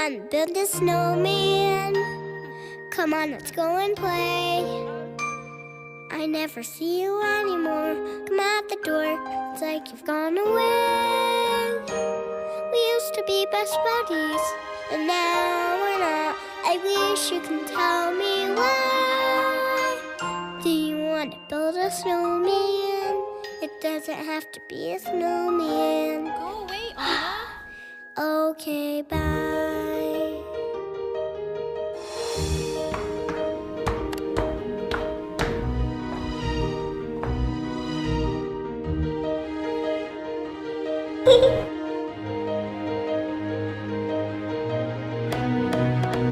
wanna build a snowman. Come on, let's go and play. I never see you anymore. Come out the door, it's like you've gone away. We used to be best buddies, and now we're not. I wish you can tell me why. Do you want to build a snowman? It doesn't have to be a snowman. Go away, Anna. Okay, bye. Hehehe